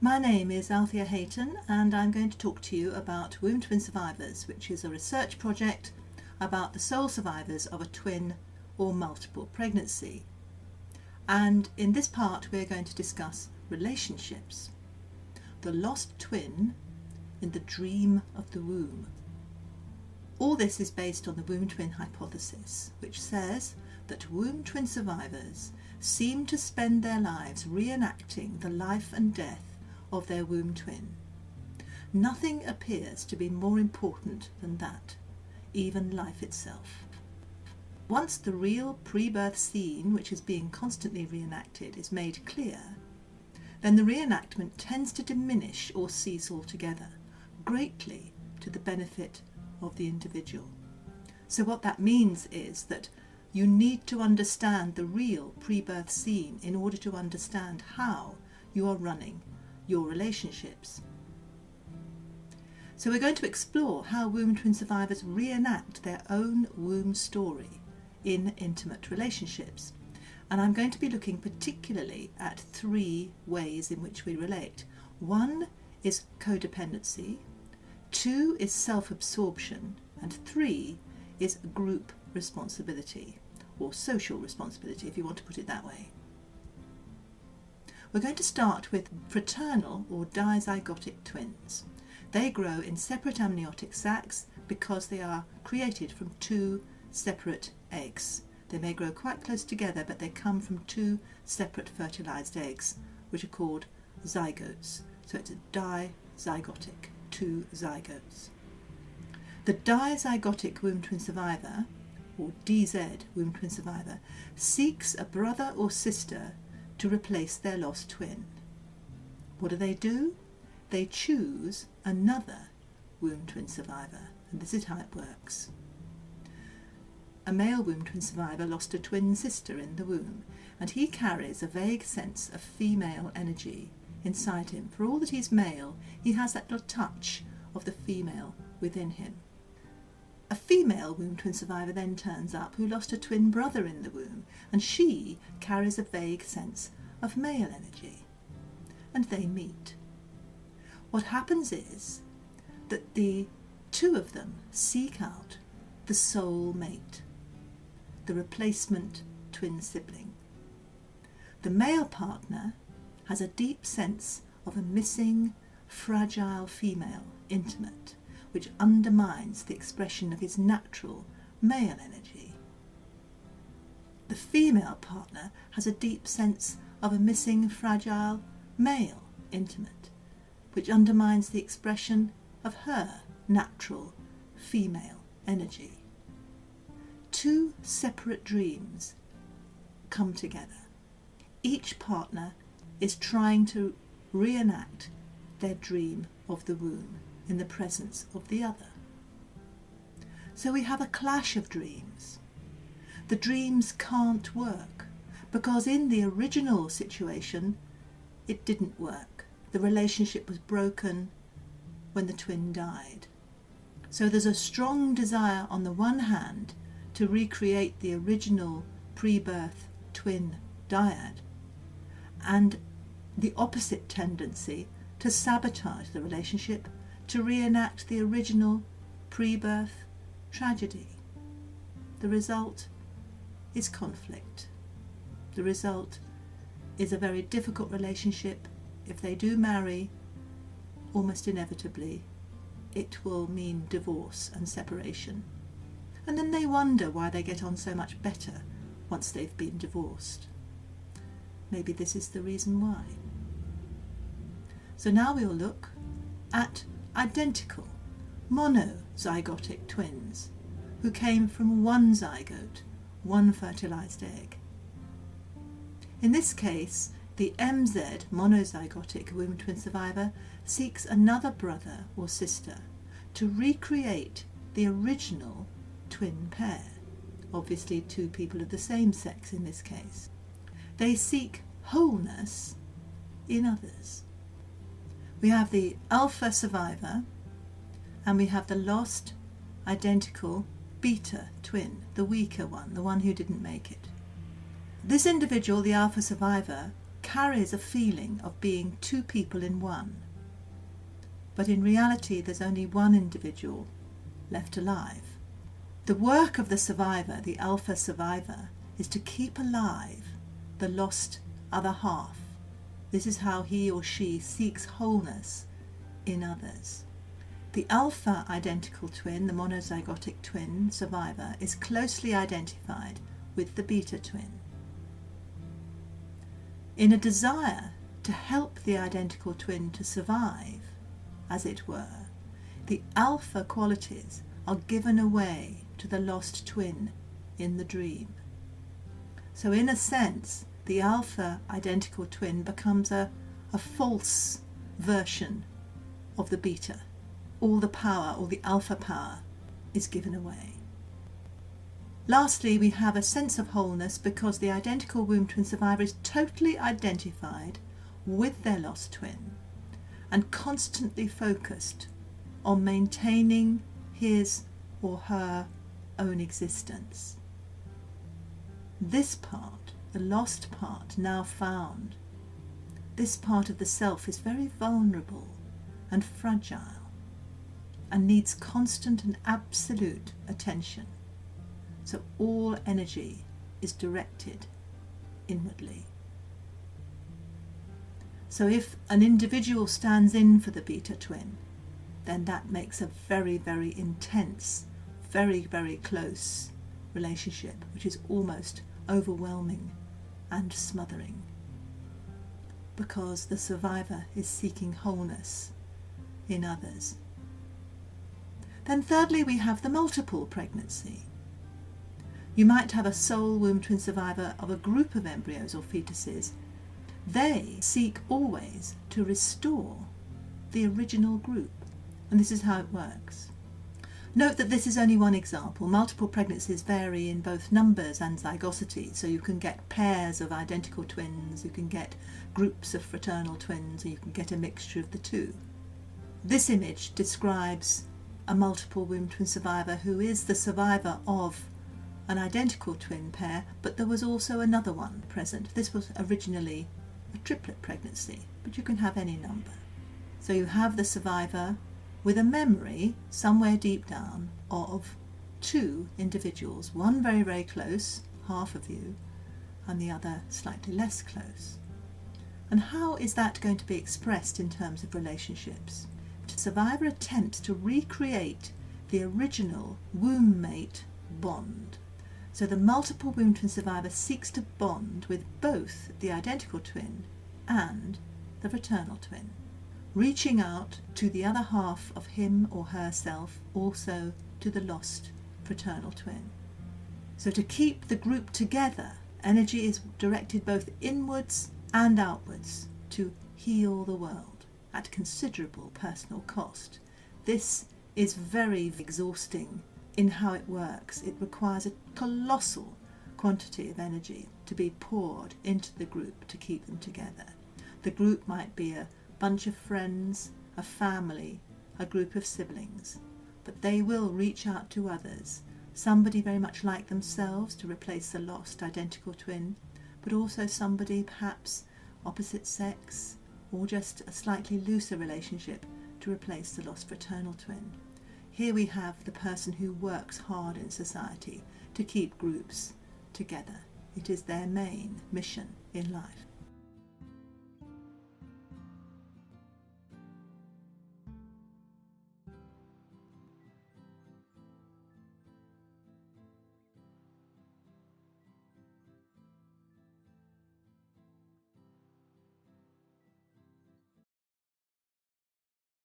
My name is Althea Hayton and I'm going to talk to you about Womb Twin Survivors, which is a research project about the sole survivors of a twin or multiple pregnancy. And in this part we're going to discuss relationships, the lost twin in the dream of the womb. All this is based on the womb twin hypothesis, which says that womb twin survivors seem to spend their lives reenacting the life and death of their womb twin. Nothing appears to be more important than that, even life itself. Once the real pre-birth scene, which is being constantly reenacted, is made clear, then the reenactment tends to diminish or cease altogether, greatly to the benefit of the individual. So what that means is that you need to understand the real pre-birth scene in order to understand how you are running your relationships. So we're going to explore how womb twin survivors reenact their own womb story in intimate relationships. And I'm going to be looking particularly at three ways in which we relate. One is codependency, two is self-absorption, and three is group responsibility, or social responsibility if you want to put it that way. We're going to start with fraternal or dizygotic twins. They grow in separate amniotic sacs because they are created from two separate eggs. They may grow quite close together, but they come from two separate fertilized eggs, which are called zygotes. So it's a dizygotic, two zygotes. The dizygotic womb twin survivor, or DZ womb twin survivor, seeks a brother or sister to replace their lost twin. What do? They choose another womb twin survivor, and this is how it works. A male womb twin survivor lost a twin sister in the womb, and he carries a vague sense of female energy inside him. For all that he's male, he has that little touch of the female within him. A female womb twin survivor then turns up who lost a twin brother in the womb, and she carries a vague sense of male energy. And they meet. What happens is that the two of them seek out the soul mate, the replacement twin sibling. The male partner has a deep sense of a missing, fragile female intimate, which undermines the expression of his natural male energy. The female partner has a deep sense of a missing, fragile male intimate, which undermines the expression of her natural female energy. Two separate dreams come together. Each partner is trying to reenact their dream of the womb in the presence of the other. So we have a clash of dreams. The dreams can't work because in the original situation it didn't work. The relationship was broken when the twin died. So there's a strong desire on the one hand to recreate the original pre-birth twin dyad, and the opposite tendency to sabotage the relationship, to reenact the original pre-birth tragedy. The result is conflict. The result is a very difficult relationship. If they do marry, almost inevitably, it will mean divorce and separation. And then they wonder why they get on so much better once they've been divorced. Maybe this is the reason why. So now we'll look at identical monozygotic twins who came from one zygote, one fertilized egg. In this case, the MZ monozygotic womb twin survivor seeks another brother or sister to recreate the original twin pair, obviously two people of the same sex in this case. They seek wholeness in others. We have the alpha survivor and we have the lost identical beta twin, the weaker one, the one who didn't make it. This individual, the alpha survivor, carries a feeling of being two people in one. But in reality, there's only one individual left alive. The work of the survivor, the alpha survivor, is to keep alive the lost other half. This is how he or she seeks wholeness in others. The alpha identical twin, the monozygotic twin survivor, is closely identified with the beta twin. In a desire to help the identical twin to survive, as it were, the alpha qualities are given away to the lost twin in the dream. So in a sense, the alpha identical twin becomes a false version of the beta. All the power, all the alpha power, is given away. Lastly, we have a sense of wholeness because the identical womb twin survivor is totally identified with their lost twin and constantly focused on maintaining his or her own existence. This part, the lost part now found, this part of the self is very vulnerable and fragile and needs constant and absolute attention. So all energy is directed inwardly. So if an individual stands in for the beta twin, then that makes a very, very intense, very, very close relationship, which is almost overwhelming and smothering, because the survivor is seeking wholeness in others. Then thirdly, we have the multiple pregnancy. You might have a soul womb twin survivor of a group of embryos or fetuses. They seek always to restore the original group, and this is how it works. Note that this is only one example. Multiple pregnancies vary in both numbers and zygosity, so you can get pairs of identical twins, you can get groups of fraternal twins, or you can get a mixture of the two. This image describes a multiple womb twin survivor who is the survivor of an identical twin pair, but there was also another one present. This was originally a triplet pregnancy, but you can have any number. So you have the survivor with a memory somewhere deep down of two individuals, one very, very close, half of you, and the other slightly less close. And how is that going to be expressed in terms of relationships? The survivor attempts to recreate the original womb mate bond. So the multiple womb twin survivor seeks to bond with both the identical twin and the fraternal twin, reaching out to the other half of him or herself, also to the lost fraternal twin. So to keep the group together, energy is directed both inwards and outwards to heal the world at considerable personal cost. This is very exhausting in how it works. It requires a colossal quantity of energy to be poured into the group to keep them together. The group might be a bunch of friends, a family, a group of siblings, but they will reach out to others, somebody very much like themselves to replace the lost identical twin, but also somebody perhaps opposite sex or just a slightly looser relationship to replace the lost fraternal twin. Here we have the person who works hard in society to keep groups together. It is their main mission in life.